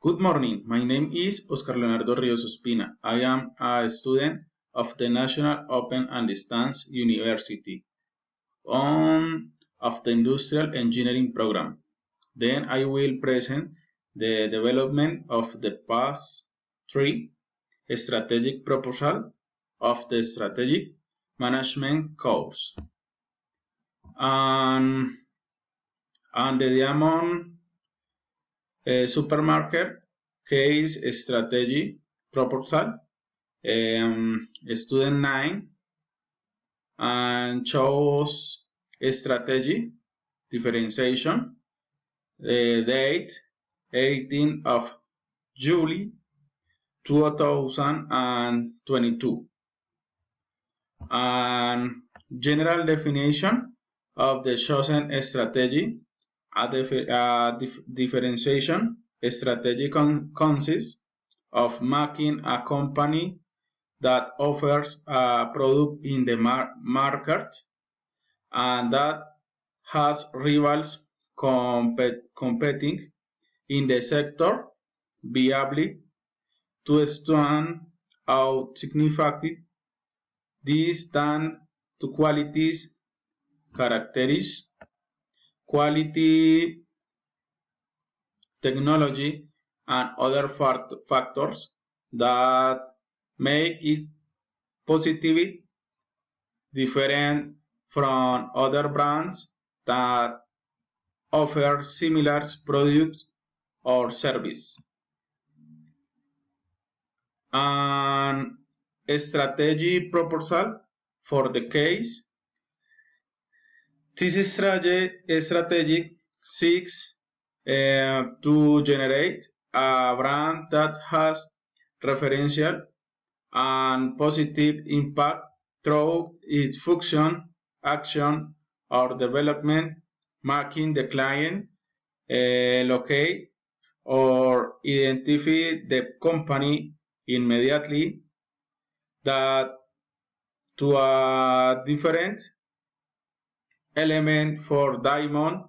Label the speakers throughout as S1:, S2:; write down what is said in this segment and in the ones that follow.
S1: Good morning. My name is Oscar Leonardo Rios Ospina. I am a student of the National Open and Distance University of the Industrial Engineering program. Then I will present the development of the past three strategic proposal of the strategic management course. And, and the Diamond supermarket case strategy proposal, student 9, and chose strategy differentiation, date 18th of July 2022, and general definition of the chosen strategy. Differentiation strategy consists of making a company that offers a product in the market and that has rivals competing in the sector viably to stand out significantly. These stand to qualities, characteristics, quality, technology, and other factors that make it positively different from other brands that offer similar products or service. And a strategy proposal for the case. This strategy seeks to generate a brand that has referential and positive impact through its function, action, or development, making the client locate or identify the company immediately. That to a different element for Diamond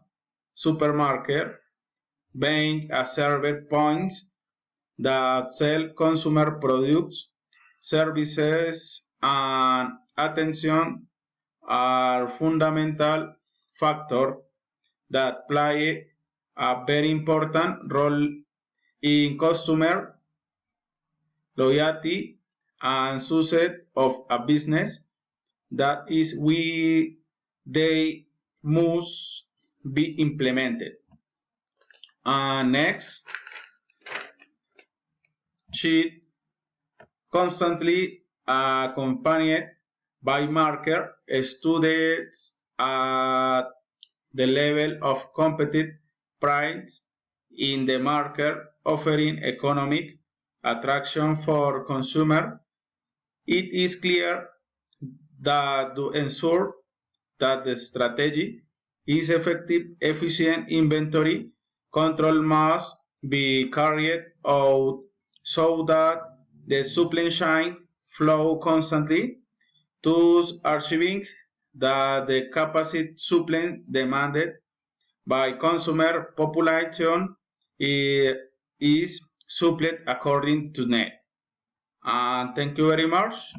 S1: supermarket being a server point that sell consumer products, services, and attention are fundamental factors that play a very important role in customer loyalty and success of a business. That is why they must be implemented. Next, sheet constantly accompanied by marker students at the level of competitive price in the market, offering economic attraction for consumer. It is clear that to ensure that the strategy is effective, efficient inventory control must be carried out so that the supply chain flow constantly, thus achieving that the capacity supply demanded by consumer population is supplied according to need. And thank you very much.